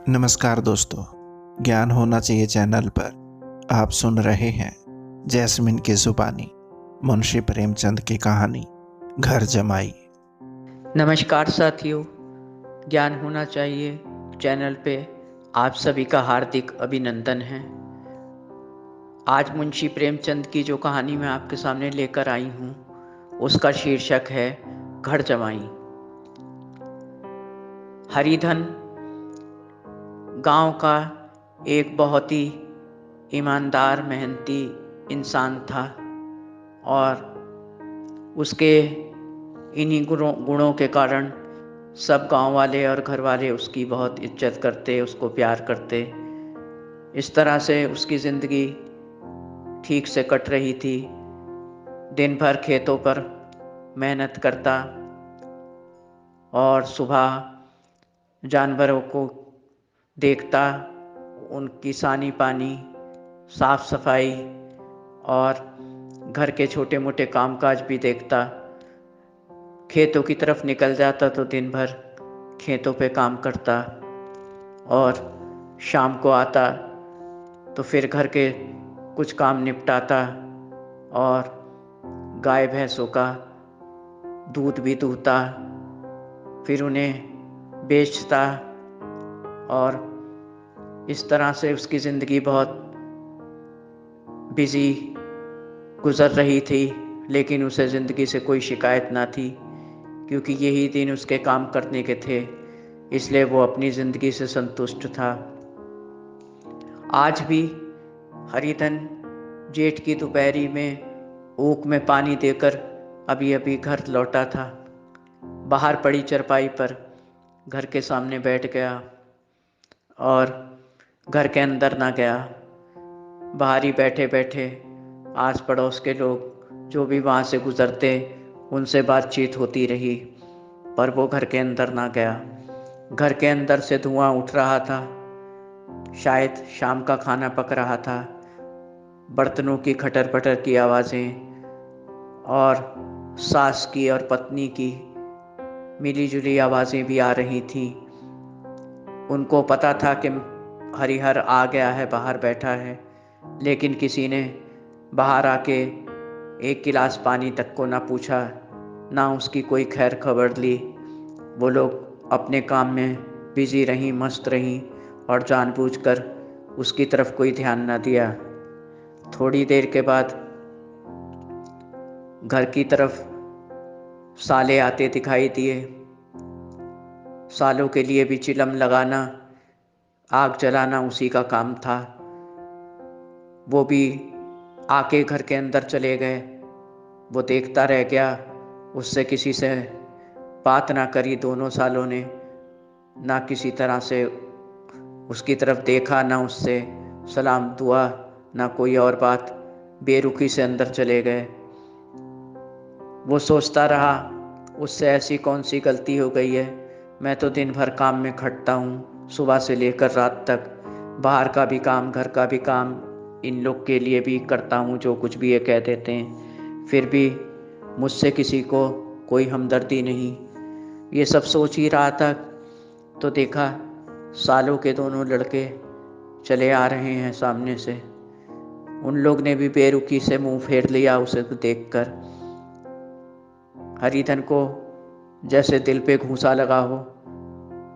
नमस्कार दोस्तों, ज्ञान होना चाहिए चैनल पर आप सुन रहे हैं जैस्मिन की जुबानी मुंशी प्रेमचंद की कहानी घर जमाई। नमस्कार साथियों, ज्ञान होना चाहिए चैनल पे आप सभी का हार्दिक अभिनंदन है। आज मुंशी प्रेमचंद की जो कहानी मैं आपके सामने लेकर आई हूँ उसका शीर्षक है घर जमाई। हरिधन गांव का एक बहुत ही ईमानदार मेहनती इंसान था और उसके इन्हीं गुणों के कारण सब गांव वाले और घर वाले उसकी बहुत इज्जत करते, उसको प्यार करते। इस तरह से उसकी ज़िंदगी ठीक से कट रही थी। दिन भर खेतों पर मेहनत करता और सुबह जानवरों को देखता, उनकी सानी पानी, साफ सफाई और घर के छोटे मोटे कामकाज भी देखता। खेतों की तरफ निकल जाता तो दिन भर खेतों पे काम करता और शाम को आता तो फिर घर के कुछ काम निपटाता और गाय भैंसों का दूध भी दूहता, फिर उन्हें बेचता। और इस तरह से उसकी ज़िंदगी बहुत बिजी गुजर रही थी, लेकिन उसे ज़िंदगी से कोई शिकायत ना थी क्योंकि यही दिन उसके काम करने के थे, इसलिए वो अपनी ज़िंदगी से संतुष्ट था। आज भी हरिधन जेठ की दोपहरी में ऊख में पानी देकर अभी अभी घर लौटा था। बाहर पड़ी चरपाई पर घर के सामने बैठ गया और घर के अंदर ना गया। बाहर ही बैठे बैठे आस पड़ोस के लोग जो भी वहाँ से गुजरते उनसे बातचीत होती रही, पर वो घर के अंदर ना गया। घर के अंदर से धुआं उठ रहा था, शायद शाम का खाना पक रहा था। बर्तनों की खटर पटर की आवाज़ें और सास की और पत्नी की मिली जुली आवाज़ें भी आ रही थीं। उनको पता था कि हरिहर आ गया है, बाहर बैठा है, लेकिन किसी ने बाहर आके एक गिलास पानी तक को ना पूछा, ना उसकी कोई खैर खबर ली। वो लोग अपने काम में बिजी रहीं, मस्त रहीं और जानबूझकर उसकी तरफ कोई ध्यान ना दिया। थोड़ी देर के बाद घर की तरफ साले आते दिखाई दिए। सालों के लिए भी चिलम लगाना, आग जलाना उसी का काम था। वो भी आके घर के अंदर चले गए। वो देखता रह गया, उससे किसी से बात ना करी दोनों सालों ने, ना किसी तरह से उसकी तरफ देखा, ना उससे सलाम दुआ, ना कोई और बात। बेरुखी से अंदर चले गए। वो सोचता रहा, उससे ऐसी कौन सी गलती हो गई है। मैं तो दिन भर काम में खटता हूँ, सुबह से लेकर रात तक, बाहर का भी काम, घर का भी काम, इन लोग के लिए भी करता हूँ जो कुछ भी ये कह देते हैं, फिर भी मुझसे किसी को कोई हमदर्दी नहीं। ये सब सोच ही रहा था तो देखा सालों के दोनों लड़के चले आ रहे हैं सामने से। उन लोग ने भी बेरुखी से मुंह फेर लिया उसे देखकर। हरिधन को जैसे दिल पे घूंसा लगा हो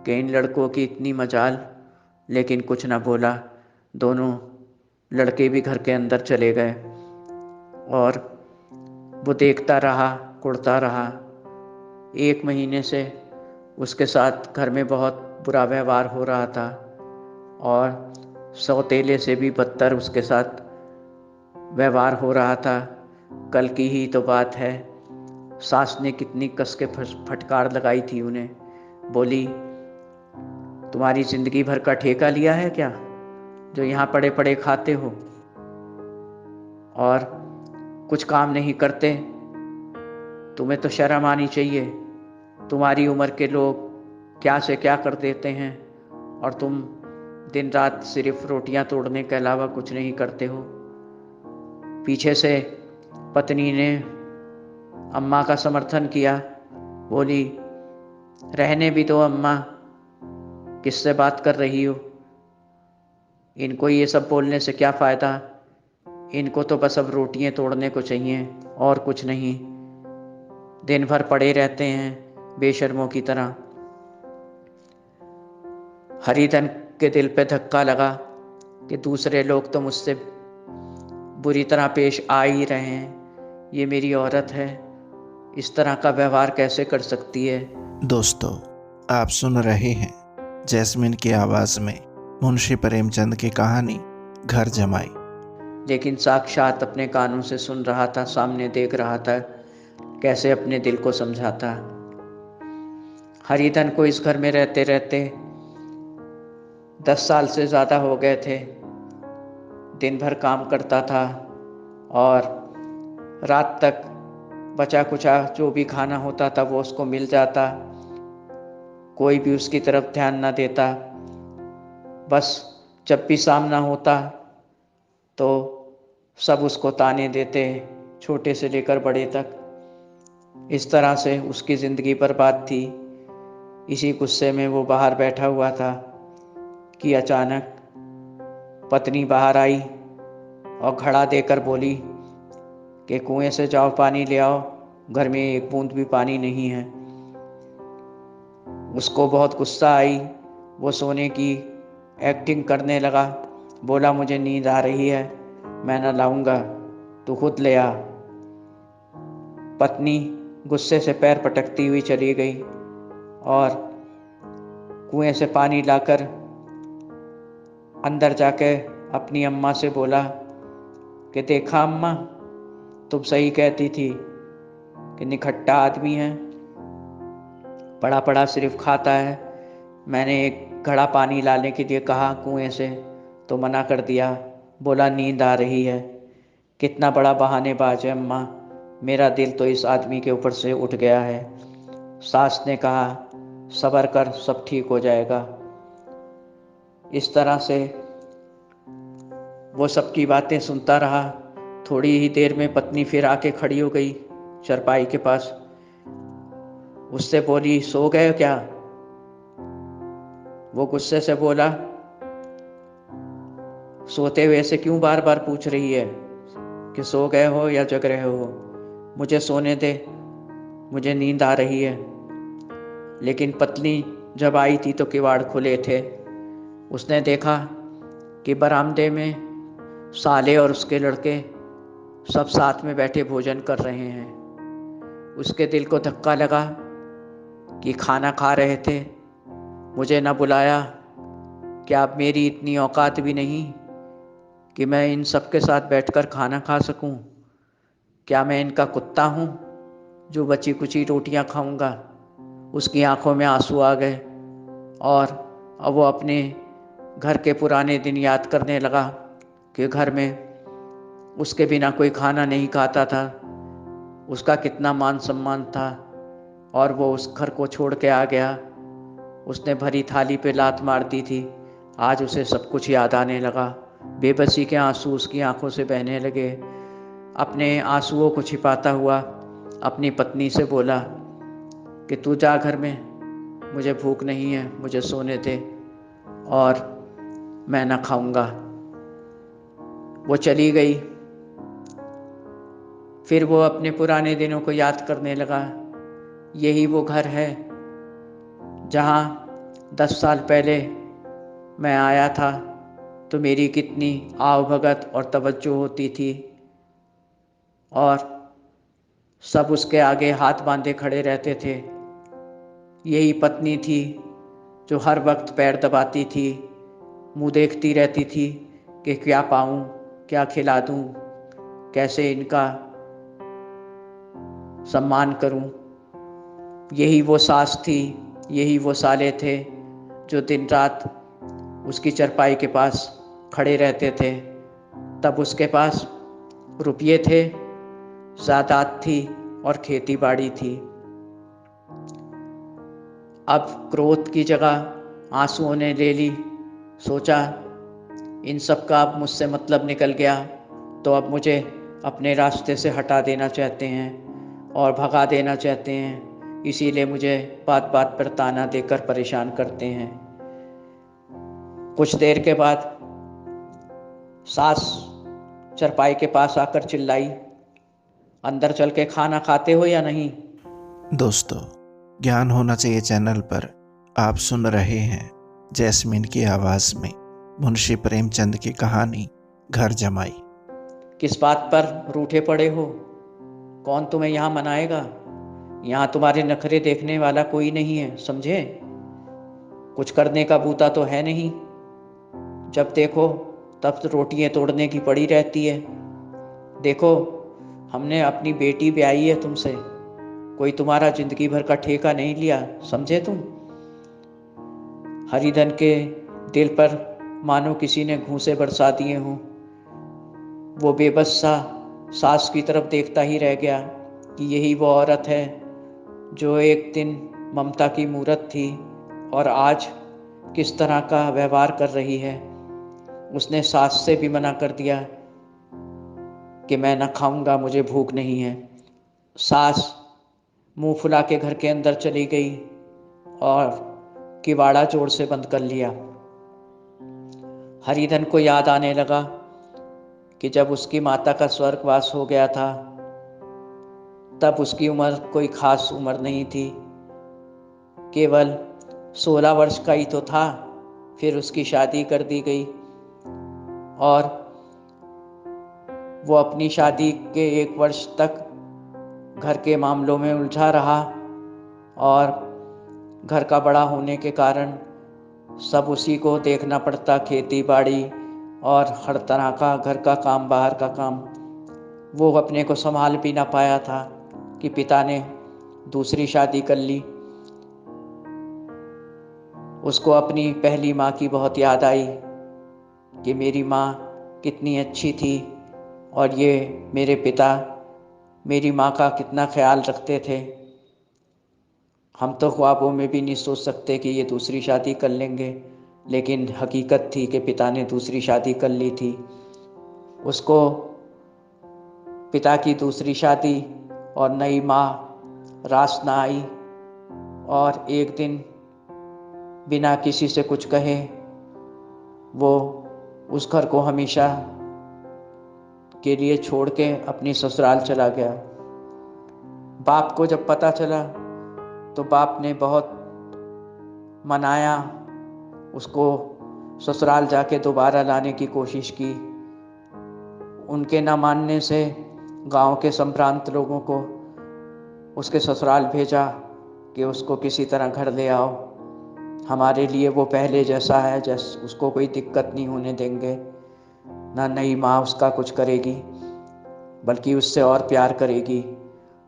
कि इन लड़कों की इतनी मजाल, लेकिन कुछ ना बोला। दोनों लड़के भी घर के अंदर चले गए और वो देखता रहा, कुढ़ता रहा। 1 महीने से उसके साथ घर में बहुत बुरा व्यवहार हो रहा था और सौतेले से भी बदतर उसके साथ व्यवहार हो रहा था। कल की ही तो बात है, सास ने कितनी कस के फटकार लगाई थी उन्हें। बोली, तुम्हारी जिंदगी भर का ठेका लिया है क्या, जो यहाँ पड़े पड़े खाते हो और कुछ काम नहीं करते? तुम्हें तो शर्म आनी चाहिए। तुम्हारी उम्र के लोग क्या से क्या कर देते हैं और तुम दिन रात सिर्फ रोटियां तोड़ने के अलावा कुछ नहीं करते हो। पीछे से पत्नी ने अम्मा का समर्थन किया। बोली, रहने भी दो अम्मा, किससे बात कर रही हो? इनको ये सब बोलने से क्या फ़ायदा? इनको तो बस अब रोटियां तोड़ने को चाहिए और कुछ नहीं। दिन भर पड़े रहते हैं बेशर्मों की तरह। हरिधन के दिल पे धक्का लगा कि दूसरे लोग तो मुझसे बुरी तरह पेश आ ही रहे हैं, ये मेरी औरत है, इस तरह का व्यवहार कैसे कर सकती है। दोस्तों, आप सुन रहे हैं जैस्मिन की आवाज़ में मुंशी प्रेमचंद की कहानी घर जमाई। लेकिन साक्षात अपने कानों से सुन रहा था, सामने देख रहा था, कैसे अपने दिल को समझाता। हरिधन को इस घर में रहते रहते 10 साल से ज़्यादा हो गए थे। दिन भर काम करता था और रात तक बचा कुचा जो भी खाना होता था वो उसको मिल जाता। कोई भी उसकी तरफ ध्यान ना देता। बस जब भी सामना होता तो सब उसको ताने देते, छोटे से लेकर बड़े तक। इस तरह से उसकी ज़िंदगी बर्बाद थी। इसी गुस्से में वो बाहर बैठा हुआ था कि अचानक पत्नी बाहर आई और घड़ा देकर बोली कि कुएं से जाओ पानी ले आओ, घर में एक बूंद भी पानी नहीं है। उसको बहुत गुस्सा आई। वो सोने की एक्टिंग करने लगा। बोला मुझे नींद आ रही है, मैं न लाऊंगा, तू खुद ले आ। पत्नी गुस्से से पैर पटकती हुई चली गई और कुएं से पानी लाकर अंदर जाके अपनी अम्मा से बोला कि देखा अम्मा, तुम सही कहती थी कि निखट्टा आदमी है, पड़ा पड़ा सिर्फ खाता है। मैंने एक घड़ा पानी लाने के लिए कहा कुएं से तो मना कर दिया, बोला नींद आ रही है। कितना बड़ा बहानेबाज है अम्मा, मेरा दिल तो इस आदमी के ऊपर से उठ गया है। सास ने कहा सब्र कर, सब ठीक हो जाएगा। इस तरह से वो सबकी बातें सुनता रहा। थोड़ी ही देर में पत्नी फिर आके खड़ी हो गई चरपाई के पास। उससे बोली सो गए हो क्या? वो गुस्से से बोला सोते हुए से क्यों बार बार पूछ रही है कि सो गए हो या जग रहे हो? मुझे सोने दे, मुझे नींद आ रही है। लेकिन पत्नी जब आई थी तो किवाड़ खुले थे। उसने देखा कि बरामदे में साले और उसके लड़के सब साथ में बैठे भोजन कर रहे हैं। उसके दिल को धक्का लगा कि खाना खा रहे थे, मुझे न बुलाया। क्या अब मेरी इतनी औकात भी नहीं कि मैं इन सब के साथ बैठकर खाना खा सकूं? क्या मैं इनका कुत्ता हूं जो बची कुची रोटियां खाऊंगा? उसकी आंखों में आंसू आ गए और अब वो अपने घर के पुराने दिन याद करने लगा कि घर में उसके बिना कोई खाना नहीं खाता था, उसका कितना मान सम्मान था और वो उस घर को छोड़ के आ गया। उसने भरी थाली पे लात मार दी थी। आज उसे सब कुछ याद आने लगा। बेबसी के आंसू उसकी आंखों से बहने लगे। अपने आंसुओं को छिपाता हुआ अपनी पत्नी से बोला कि तू जा घर में, मुझे भूख नहीं है, मुझे सोने दे और मैं ना खाऊंगा। वो चली गई। फिर वो अपने पुराने दिनों को याद करने लगा। यही वो घर है जहाँ 10 साल पहले मैं आया था तो मेरी कितनी आवभगत और तवज्जो होती थी और सब उसके आगे हाथ बांधे खड़े रहते थे। यही पत्नी थी जो हर वक्त पैर दबाती थी, मुँह देखती रहती थी कि क्या पाऊँ, क्या खिला दूँ, कैसे इनका सम्मान करूं। यही वो सास थी, यही वो साले थे जो दिन रात उसकी चरपाई के पास खड़े रहते थे। तब उसके पास रुपये थे, जायदाद थी और खेती बाड़ी थी। अब क्रोध की जगह आंसुओं ने ले ली। सोचा इन सब का अब मुझसे मतलब निकल गया तो अब मुझे अपने रास्ते से हटा देना चाहते हैं और भगा देना चाहते हैं, इसीलिए मुझे बात बात पर ताना देकर परेशान करते हैं। कुछ देर के बाद सास चरपाई के पास आकर चिल्लाई, अंदर चल के खाना खाते हो या नहीं? दोस्तों, ज्ञान होना चाहिए चैनल पर आप सुन रहे हैं जैस्मिन की आवाज़ में मुंशी प्रेमचंद की कहानी घर जमाई। किस बात पर रूठे पड़े हो? कौन तुम्हें यहाँ मनाएगा? यहाँ तुम्हारे नखरे देखने वाला कोई नहीं है, समझे? कुछ करने का बूता तो है नहीं। जब देखो तब तो रोटियां तोड़ने की पड़ी रहती है। देखो, हमने अपनी बेटी ब्याही है तुमसे, कोई तुम्हारा जिंदगी भर का ठेका नहीं लिया, समझे तुम? हरिधन के दिल पर मानो किसी ने घूंसे बरसा दिए हों। वो बेबस सा सास की तरफ देखता ही रह गया कि यही वो औरत है जो एक दिन ममता की मूरत थी और आज किस तरह का व्यवहार कर रही है। उसने सास से भी मना कर दिया कि मैं न खाऊंगा, मुझे भूख नहीं है। सास मुंह फुला के घर के अंदर चली गई और किवाड़ा जोर से बंद कर लिया। हरिधन को याद आने लगा कि जब उसकी माता का स्वर्गवास हो गया था तब उसकी उम्र कोई खास उम्र नहीं थी, केवल 16 वर्ष का ही तो था। फिर उसकी शादी कर दी गई और वो अपनी शादी के 1 वर्ष तक घर के मामलों में उलझा रहा और घर का बड़ा होने के कारण सब उसी को देखना पड़ता, खेती बाड़ी और हर तरह का घर का काम, बाहर का काम। वो अपने को संभाल भी ना पाया था कि पिता ने दूसरी शादी कर ली। उसको अपनी पहली माँ की बहुत याद आई कि मेरी माँ कितनी अच्छी थी और ये मेरे पिता मेरी माँ का कितना ख्याल रखते थे। हम तो ख्वाबों में भी नहीं सोच सकते कि ये दूसरी शादी कर लेंगे, लेकिन हकीकत थी कि पिता ने दूसरी शादी कर ली थी। उसको पिता की दूसरी शादी और नई माँ रास ना आई और एक दिन बिना किसी से कुछ कहे वो उस घर को हमेशा के लिए छोड़ के अपनी ससुराल चला गया। बाप को जब पता चला तो बाप ने बहुत मनाया, उसको ससुराल जाके दोबारा लाने की कोशिश की। उनके ना मानने से गांव के संभ्रांत लोगों को उसके ससुराल भेजा कि उसको किसी तरह घर ले आओ, हमारे लिए वो पहले जैसा है, जैसे उसको कोई दिक्कत नहीं होने देंगे, ना नई माँ उसका कुछ करेगी बल्कि उससे और प्यार करेगी।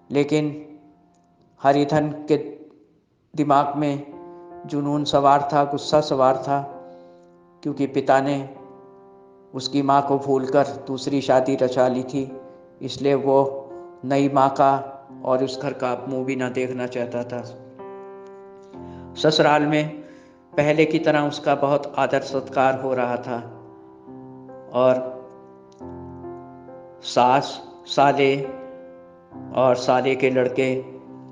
लेकिन हरिधन के दिमाग में जुनून सवार था, गुस्सा सवार था, क्योंकि पिता ने उसकी माँ को भूलकर दूसरी शादी रचा ली थी। इसलिए वो नई माँ का और उस घर का मुंह भी ना देखना चाहता था। ससुराल में पहले की तरह उसका बहुत आदर सत्कार हो रहा था और सास, साले और साले के लड़के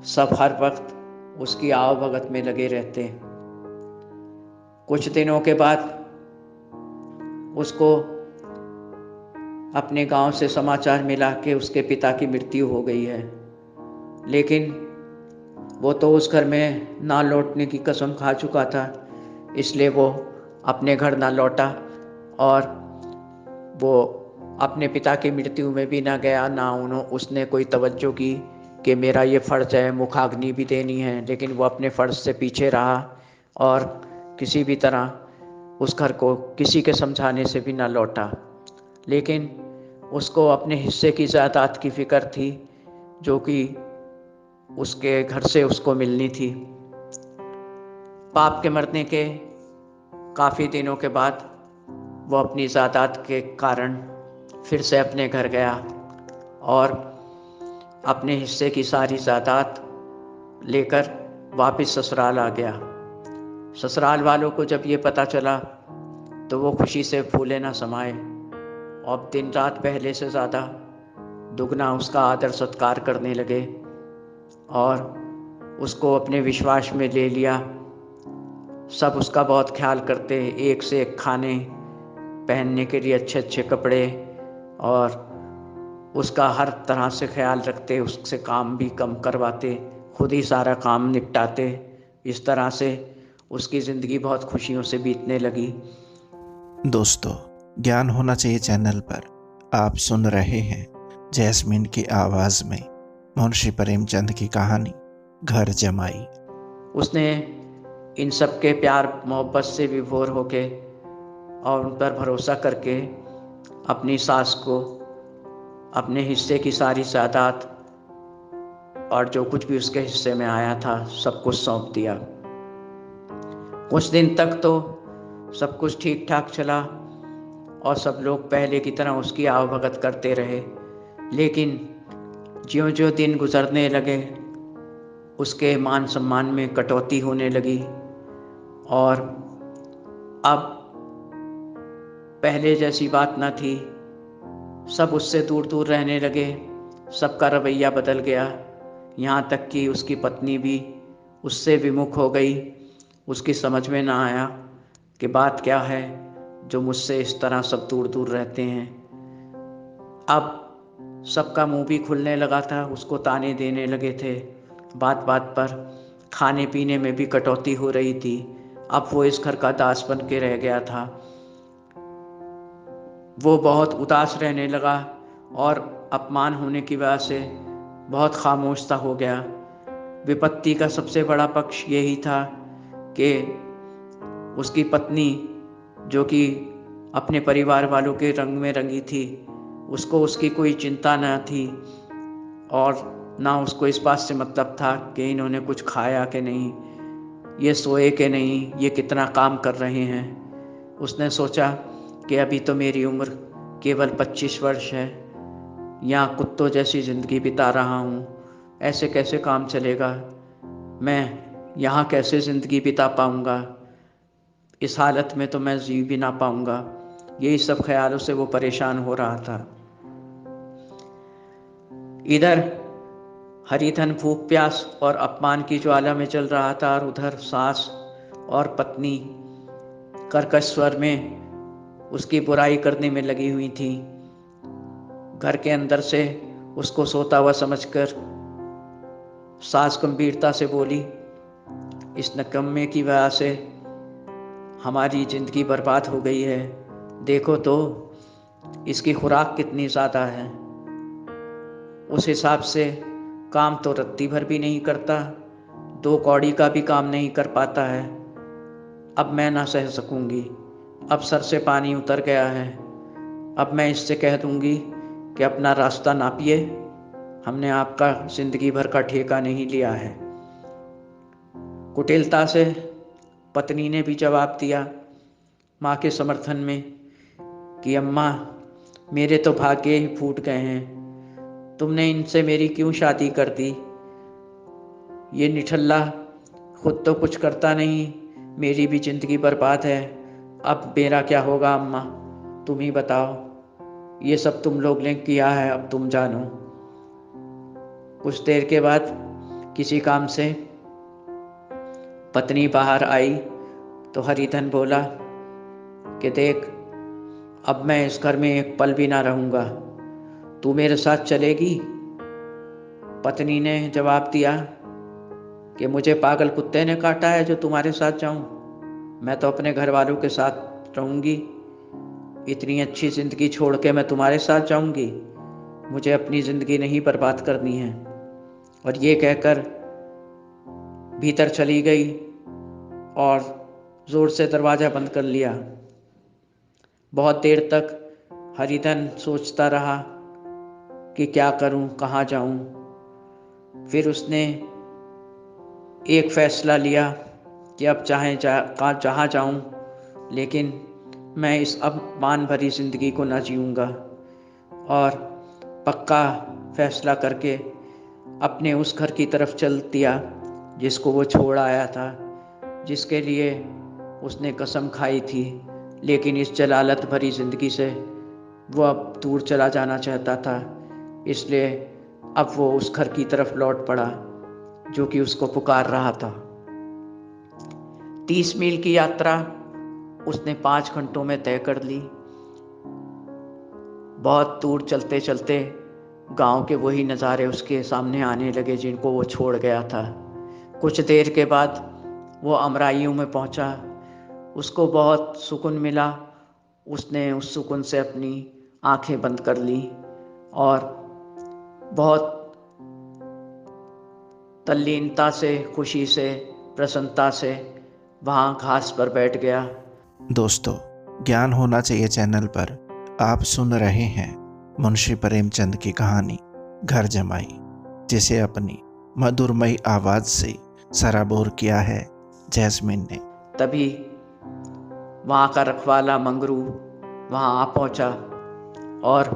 सब हर वक्त उसकी आव भगत में लगे रहते। कुछ दिनों के बाद उसको अपने गांव से समाचार मिला कि उसके पिता की मृत्यु हो गई है, लेकिन वो तो उस घर में ना लौटने की कसम खा चुका था। इसलिए वो अपने घर ना लौटा और वो अपने पिता की मृत्यु में भी ना गया, ना उसने कोई तवज्जो की कि मेरा ये फ़र्ज़ है, मुखाग्नि भी देनी है। लेकिन वो अपने फ़र्ज़ से पीछे रहा और किसी भी तरह उस घर को किसी के समझाने से भी ना लौटा। लेकिन उसको अपने हिस्से की जायदाद की फ़िक्र थी जो कि उसके घर से उसको मिलनी थी। बाप के मरने के काफ़ी दिनों के बाद वो अपनी जायदाद के कारण फिर से अपने घर गया और अपने हिस्से की सारी जायदाद लेकर वापस ससुराल आ गया। ससुराल वालों को जब ये पता चला तो वो खुशी से फूले ना समाये और दिन रात पहले से ज़्यादा दुगना उसका आदर सत्कार करने लगे और उसको अपने विश्वास में ले लिया। सब उसका बहुत ख्याल करते, एक से एक खाने, पहनने के लिए अच्छे अच्छे कपड़े, और उसका हर तरह से ख्याल रखते, उससे काम भी कम करवाते, खुद ही सारा काम निपटाते। इस तरह से उसकी ज़िंदगी बहुत खुशियों से बीतने लगी। दोस्तों, ज्ञान होना चाहिए चैनल पर आप सुन रहे हैं जैस्मिन की आवाज़ में मुंशी प्रेमचंद की कहानी घर जमाई। उसने इन सब के प्यार मोहब्बत से विभोर होके और उन पर भरोसा करके अपनी सास को अपने हिस्से की सारी जायदाद और जो कुछ भी उसके हिस्से में आया था सब कुछ सौंप दिया। कुछ दिन तक तो सब कुछ ठीक ठाक चला और सब लोग पहले की तरह उसकी आवभगत करते रहे, लेकिन ज्यों-ज्यों दिन गुजरने लगे उसके मान सम्मान में कटौती होने लगी और अब पहले जैसी बात न थी। सब उससे दूर दूर रहने लगे, सबका रवैया बदल गया, यहाँ तक कि उसकी पत्नी भी उससे विमुख हो गई। उसकी समझ में ना आया कि बात क्या है जो मुझसे इस तरह सब दूर दूर रहते हैं। अब सबका मुंह भी खुलने लगा था, उसको ताने देने लगे थे, बात बात पर खाने पीने में भी कटौती हो रही थी। अब वो इस घर का दास बन के रह गया था। वो बहुत उदास रहने लगा और अपमान होने की वजह से बहुत खामोश सा हो गया। विपत्ति का सबसे बड़ा पक्ष यही था कि उसकी पत्नी, जो कि अपने परिवार वालों के रंग में रंगी थी, उसको उसकी कोई चिंता न थी और ना उसको इस बात से मतलब था कि इन्होंने कुछ खाया कि नहीं, ये सोए कि नहीं, ये कितना काम कर रहे हैं। उसने सोचा कि अभी तो मेरी उम्र केवल 25 वर्ष है, यहाँ कुत्तों जैसी ज़िंदगी बिता रहा हूँ, ऐसे कैसे काम चलेगा, मैं यहाँ कैसे ज़िंदगी बिता पाऊँगा, इस हालत में तो मैं जी भी ना पाऊँगा। यही सब ख्यालों से वो परेशान हो रहा था। इधर हरिधन भूख प्यास और अपमान की ज्वाला में चल रहा था और उधर सास और पत्नी कर्कश स्वर में उसकी बुराई करने में लगी हुई थी। घर के अंदर से उसको सोता हुआ समझकर सास गंभीरता से बोली, इस निकम्मे की वजह से हमारी ज़िंदगी बर्बाद हो गई है। देखो तो इसकी खुराक कितनी ज़्यादा है, उस हिसाब से काम तो रत्ती भर भी नहीं करता, 2 कौड़ी का भी काम नहीं कर पाता है। अब मैं ना सह सकूंगी, अब सर से पानी उतर गया है। अब मैं इससे कह दूंगी कि अपना रास्ता नापिए, हमने आपका जिंदगी भर का ठेका नहीं लिया है। कुटिलता से पत्नी ने भी जवाब दिया माँ के समर्थन में कि अम्मा, मेरे तो भाग्य ही फूट गए हैं, तुमने इनसे मेरी क्यों शादी कर दी। ये निठल्ला खुद तो कुछ करता नहीं, मेरी भी जिंदगी बर्बाद है। अब मेरा क्या होगा अम्मा, तुम ही बताओ। ये सब तुम लोग ने किया है, अब तुम जानो। कुछ देर के बाद किसी काम से पत्नी बाहर आई तो हरिधन बोला कि देख, अब मैं इस घर में एक पल भी ना रहूंगा, तू मेरे साथ चलेगी। पत्नी ने जवाब दिया कि मुझे पागल कुत्ते ने काटा है जो तुम्हारे साथ जाऊं, मैं तो अपने घर वालों के साथ रहूंगी। इतनी अच्छी ज़िंदगी छोड़ के मैं तुम्हारे साथ जाऊंगी, मुझे अपनी ज़िंदगी नहीं बर्बाद करनी है। और ये कहकर भीतर चली गई और ज़ोर से दरवाज़ा बंद कर लिया। बहुत देर तक हरिधन सोचता रहा कि क्या करूं, कहाँ जाऊं। फिर उसने एक फैसला लिया कि अब जहाँ जाऊं, लेकिन मैं इस अपमान भरी ज़िंदगी को ना जीऊँगा। और पक्का फैसला करके अपने उस घर की तरफ चल दिया जिसको वो छोड़ आया था, जिसके लिए उसने कसम खाई थी। लेकिन इस जलालत भरी ज़िंदगी से वो अब दूर चला जाना चाहता था, इसलिए अब वो उस घर की तरफ लौट पड़ा जो कि उसको पुकार रहा था। 30 मील की यात्रा उसने 5 घंटों में तय कर ली। बहुत दूर चलते चलते गांव के वही नज़ारे उसके सामने आने लगे जिनको वो छोड़ गया था। कुछ देर के बाद वो अमराइयों में पहुंचा। उसको बहुत सुकून मिला। उसने उस सुकून से अपनी आंखें बंद कर ली और बहुत तल्लीनता से, खुशी से, प्रसन्नता से वहाँ घास पर बैठ गया। दोस्तों, ज्ञान होना चाहिए चैनल पर आप सुन रहे हैं मुंशी प्रेमचंद की कहानी घर जमाई, जिसे अपनी मधुरमयी आवाज से सराबोर किया है जैस्मिन ने। तभी वहाँ का रखवाला मंगरू वहाँ आ पहुँचा और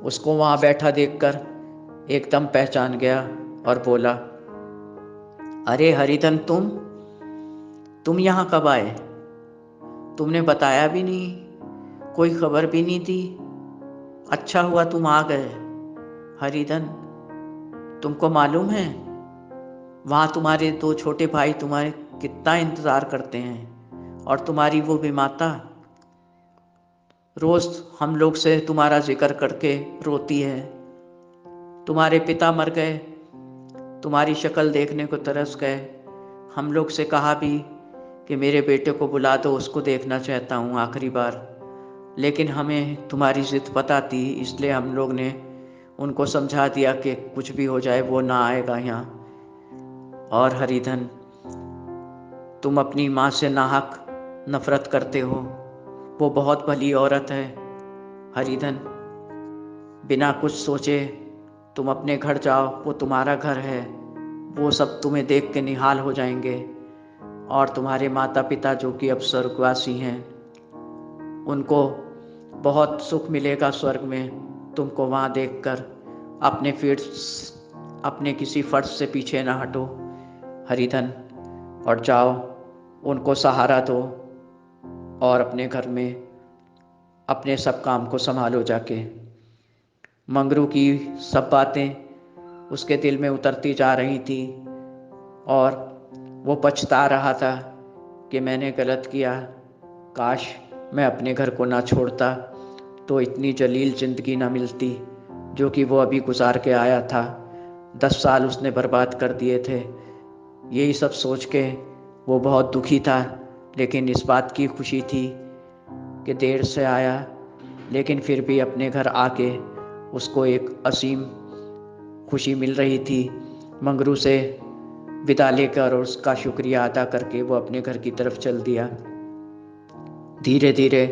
उसको वहाँ बैठा देखकर एकदम पहचान गया और बोला, अरे हरिधन, तुम यहाँ कब आए? तुमने बताया भी नहीं, कोई खबर भी नहीं दी। अच्छा हुआ तुम आ गए। हरिधन, तुमको मालूम है वहाँ तुम्हारे 2 छोटे भाई तुम्हारे कितना इंतज़ार करते हैं, और तुम्हारी वो भी माता रोज़ हम लोग से तुम्हारा जिक्र करके रोती है। तुम्हारे पिता मर गए, तुम्हारी शक्ल देखने को तरस गए। हम लोग से कहा भी कि मेरे बेटे को बुला दो, उसको देखना चाहता हूँ आखिरी बार, लेकिन हमें तुम्हारी ज़िद पता थी, इसलिए हम लोग ने उनको समझा दिया कि कुछ भी हो जाए वो ना आएगा यहाँ। और हरिधन, तुम अपनी माँ से नाहक नफरत करते हो। वो बहुत भली औरत है। हरिधन, बिना कुछ सोचे तुम अपने घर जाओ, वो तुम्हारा घर है। वो सब तुम्हें देख के निहाल हो जाएंगे, और तुम्हारे माता पिता जो कि अब स्वर्गवासी हैं, उनको बहुत सुख मिलेगा स्वर्ग में तुमको वहाँ देखकर। अपने किसी फर्ज से पीछे ना हटो हरिधन, और जाओ उनको सहारा दो और अपने घर में अपने सब काम को संभालो जाके। मंगरू की सब बातें उसके दिल में उतरती जा रही थी और वो पछता रहा था कि मैंने गलत किया। काश मैं अपने घर को ना छोड़ता तो इतनी जलील ज़िंदगी ना मिलती जो कि वो अभी गुजार के आया था। 10 साल उसने बर्बाद कर दिए थे। यही सब सोच के वो बहुत दुखी था, लेकिन इस बात की खुशी थी कि देर से आया, लेकिन फिर भी अपने घर आके उसको एक असीम खुशी मिल रही थी। मंगरू से विदा लेकर और उसका शुक्रिया अदा करके वो अपने घर की तरफ चल दिया। धीरे धीरे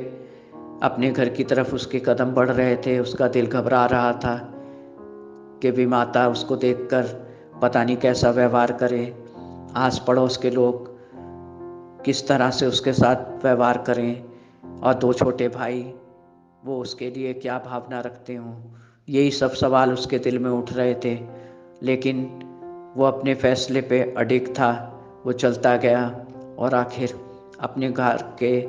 अपने घर की तरफ उसके कदम बढ़ रहे थे। उसका दिल घबरा रहा था कि विमाता उसको देखकर पता नहीं कैसा व्यवहार करे, आस पड़ोस के लोग किस तरह से उसके साथ व्यवहार करें, और 2 छोटे भाई वो उसके लिए क्या भावना रखते हों। यही सब सवाल उसके दिल में उठ रहे थे, लेकिन वो अपने फैसले पे अडिग था। वो चलता गया और आखिर अपने घर के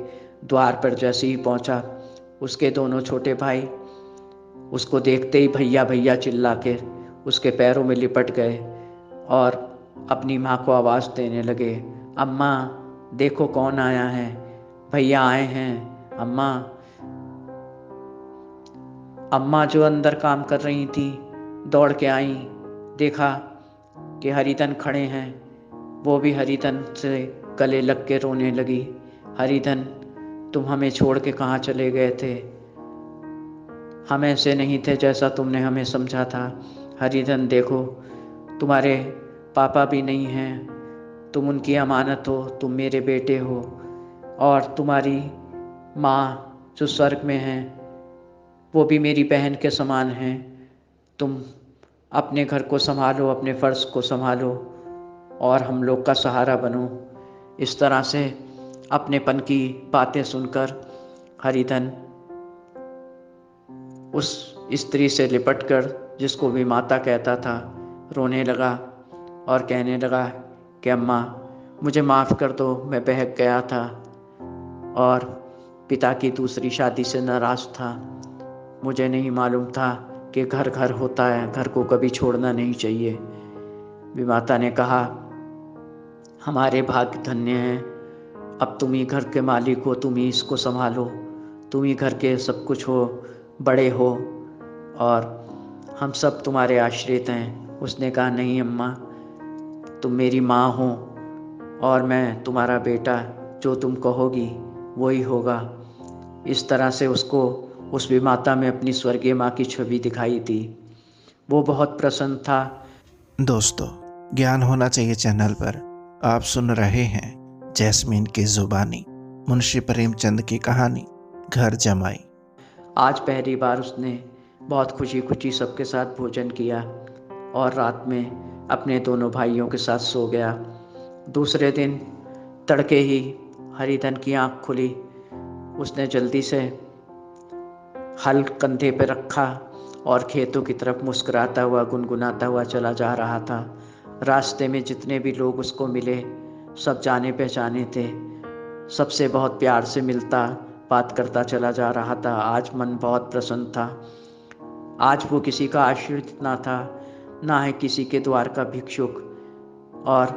द्वार पर जैसे ही पहुंचा, उसके दोनों छोटे भाई उसको देखते ही भैया भैया चिल्ला के उसके पैरों में लिपट गए और अपनी माँ को आवाज़ देने लगे, अम्मा देखो कौन आया है, भैया आए हैं अम्मा। अम्मा जो अंदर काम कर रही थी दौड़ के आई, देखा कि हरिधन खड़े हैं। वो भी हरिधन से गले लग के रोने लगी, हरिधन तुम हमें छोड़ के कहाँ चले गए थे? हम ऐसे नहीं थे जैसा तुमने हमें समझा था। हरिधन देखो, तुम्हारे पापा भी नहीं हैं, तुम उनकी अमानत हो, तुम मेरे बेटे हो, और तुम्हारी माँ जो स्वर्ग में हैं वो भी मेरी बहन के समान हैं। तुम अपने घर को संभालो, अपने फ़र्ज को संभालो और हम लोग का सहारा बनो। इस तरह से अपनेपन की बातें सुनकर हरिधन उस स्त्री से लिपटकर, जिसको भी माता कहता था, रोने लगा और कहने लगा कि अम्मा मुझे माफ़ कर दो, मैं बहक गया था और पिता की दूसरी शादी से नाराज़ था। मुझे नहीं मालूम था कि घर घर होता है, घर को कभी छोड़ना नहीं चाहिए। विमाता ने कहा, हमारे भाग्य धन्य हैं अब तुम ही घर के मालिक हो, तुम ही इसको संभालो, तुम ही घर के सब कुछ हो, बड़े हो, और हम सब तुम्हारे आश्रित हैं। उसने कहा, नहीं अम्मा, तुम मेरी माँ हो और मैं तुम्हारा बेटा, जो तुम कहोगी वही होगा। इस तरह से उसको उस विमाता में अपनी स्वर्गीय माँ की छवि दिखाई दी। वो बहुत प्रसन्न था। दोस्तों, ज्ञान होना चाहिए चैनल पर आप सुन रहे हैं जैस्मीन की जुबानी मुंशी प्रेमचंद की कहानी घर जमाई। आज पहली बार उसने बहुत खुशी खुशी सबके साथ भोजन किया और रात में अपने दोनों भाइयों के साथ सो गया। दूसरे दिन तड़के ही हरिधन की आंख खुली। उसने जल्दी से हल कंधे पे रखा और खेतों की तरफ मुस्कुराता हुआ गुनगुनाता हुआ चला जा रहा था। रास्ते में जितने भी लोग उसको मिले सब जाने पहचाने थे। सबसे बहुत प्यार से मिलता बात करता चला जा रहा था। आज मन बहुत प्रसन्न था। आज वो किसी का आश्रित ना था, ना है किसी के द्वार का भिक्षुक। और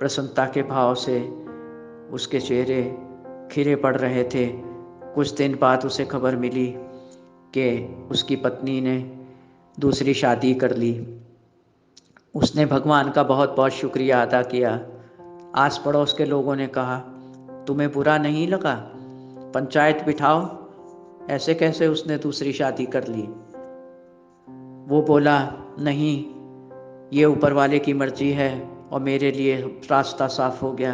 प्रसन्नता के भाव से उसके चेहरे खिले पड़ रहे थे। कुछ दिन बाद उसे खबर मिली कि उसकी पत्नी ने दूसरी शादी कर ली। उसने भगवान का बहुत बहुत शुक्रिया अदा किया। आस पड़ोस के लोगों ने कहा, तुम्हें बुरा नहीं लगा? पंचायत बिठाओ, ऐसे कैसे उसने दूसरी शादी कर ली? वो बोला, नहीं, ये ऊपर वाले की मर्जी है और मेरे लिए रास्ता साफ हो गया।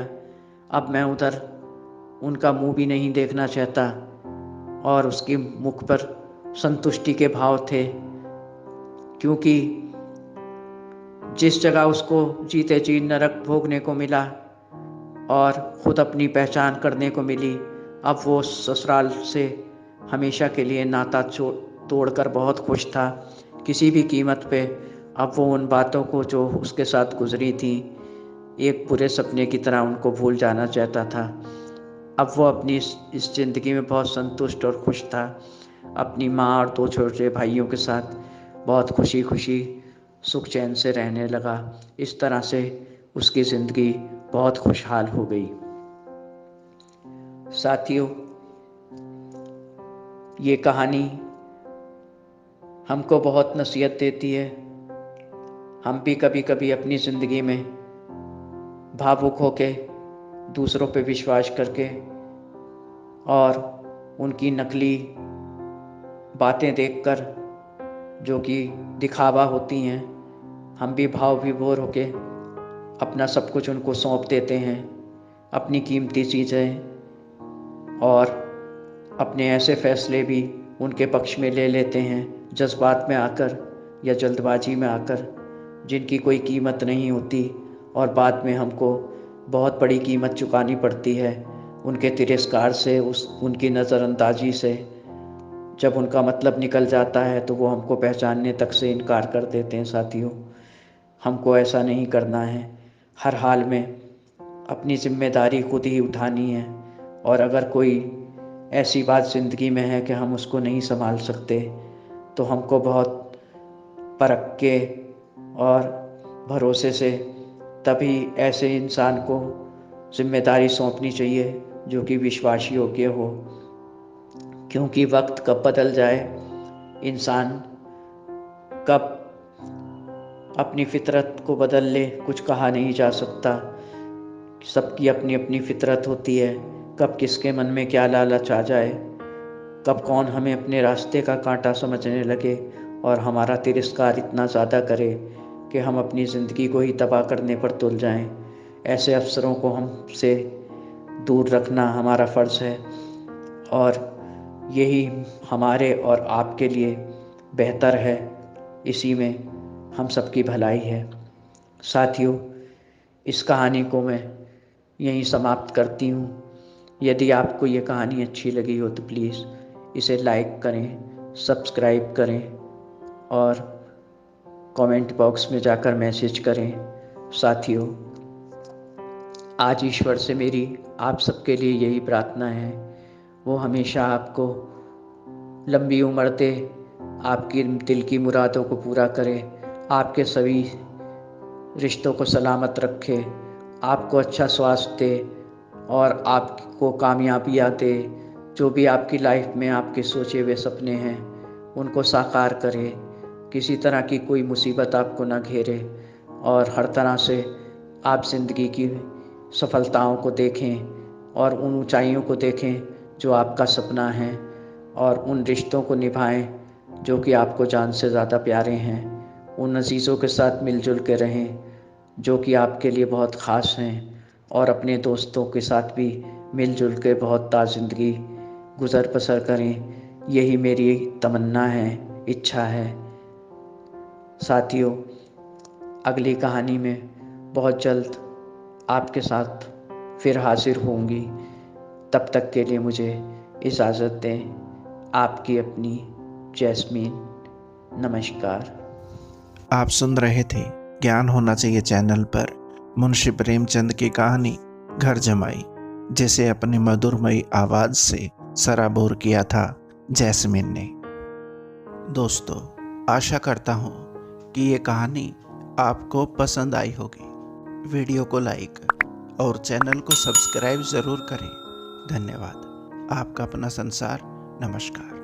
अब मैं उधर उनका मुंह भी नहीं देखना चाहता। और उसकी मुख पर संतुष्टि के भाव थे, क्योंकि जिस जगह उसको जीते जी नरक भोगने को मिला और खुद अपनी पहचान करने को मिली, अब वो ससुराल से हमेशा के लिए नाता तोड़कर बहुत खुश था। किसी भी कीमत पे अब वो उन बातों को जो उसके साथ गुजरी थी एक बुरे सपने की तरह उनको भूल जाना चाहता था। अब वो अपनी इस ज़िंदगी में बहुत संतुष्ट और खुश था। अपनी माँ और दो छोटे भाइयों के साथ बहुत खुशी खुशी सुख चैन से रहने लगा। इस तरह से उसकी ज़िंदगी बहुत खुशहाल हो गई। साथियों, ये कहानी हमको बहुत नसीहत देती है। हम भी कभी कभी अपनी ज़िंदगी में भावुक होके दूसरों पे विश्वास करके और उनकी नकली बातें देखकर, जो कि दिखावा होती हैं, हम भी भाव विभोर होके अपना सब कुछ उनको सौंप देते हैं, अपनी कीमती चीज़ें और अपने ऐसे फैसले भी उनके पक्ष में ले लेते हैं, जज्बात में आकर या जल्दबाजी में आकर, जिनकी कोई कीमत नहीं होती और बाद में हमको बहुत बड़ी कीमत चुकानी पड़ती है उनके तिरस्कार से, उनकी नज़रअंदाजी से। जब उनका मतलब निकल जाता है तो वो हमको पहचानने तक से इनकार कर देते हैं। साथियों, हमको ऐसा नहीं करना है। हर हाल में अपनी जिम्मेदारी खुद ही उठानी है। और अगर कोई ऐसी बात ज़िंदगी में है कि हम उसको नहीं संभाल सकते, तो हमको बहुत परख के और भरोसे से तभी ऐसे इंसान को जिम्मेदारी सौंपनी चाहिए जो कि विश्वास योग्य हो। क्योंकि वक्त कब बदल जाए, इंसान कब अपनी फितरत को बदल ले, कुछ कहा नहीं जा सकता। सबकी अपनी अपनी फितरत होती है। कब किसके मन में क्या लालच आ जाए, कब कौन हमें अपने रास्ते का कांटा समझने लगे और हमारा तिरस्कार इतना ज़्यादा करे कि हम अपनी ज़िंदगी को ही तबाह करने पर तुल जाएं। ऐसे अवसरों को हमसे दूर रखना हमारा फ़र्ज़ है और यही हमारे और आपके लिए बेहतर है। इसी में हम सबकी भलाई है। साथियों, इस कहानी को मैं यहीं समाप्त करती हूँ। यदि आपको ये कहानी अच्छी लगी हो तो प्लीज़ इसे लाइक करें, सब्सक्राइब करें और कमेंट बॉक्स में जाकर मैसेज करें। साथियों, आज ईश्वर से मेरी आप सबके लिए यही प्रार्थना है, वो हमेशा आपको लंबी उम्र दे, आपकी दिल की मुरादों को पूरा करे, आपके सभी रिश्तों को सलामत रखे, आपको अच्छा स्वास्थ्य दे, और आपको कामयाबियाँ दे। जो भी आपकी लाइफ में आपके सोचे हुए सपने हैं उनको साकार करे। किसी तरह की कोई मुसीबत आपको ना घेरे और हर तरह से आप ज़िंदगी की सफलताओं को देखें और उन ऊंचाइयों को देखें जो आपका सपना है, और उन रिश्तों को निभाएं जो कि आपको जान से ज़्यादा प्यारे हैं। उन अजीज़ों के साथ मिलजुल के रहें जो कि आपके लिए बहुत ख़ास हैं, और अपने दोस्तों के साथ भी मिलजुल के बहुत ज़िंदगी गुज़र बसर करें। यही मेरी तमन्ना है, इच्छा है। साथियों, अगली कहानी में बहुत जल्द आपके साथ फिर हाजिर होंगी। तब तक के लिए मुझे इजाज़त दें। आपकी अपनी जैस्मीन। नमस्कार। आप सुन रहे थे ज्ञान होना चाहिए चैनल पर मुंशी प्रेमचंद की कहानी घर जमाई, जिसे अपनी मधुरमयी आवाज़ से सराबोर किया था जैस्मीन ने। दोस्तों, आशा करता हूँ कि ये कहानी आपको पसंद आई होगी। वीडियो को लाइक और चैनल को सब्सक्राइब ज़रूर करें। धन्यवाद। आपका अपना संसार। नमस्कार।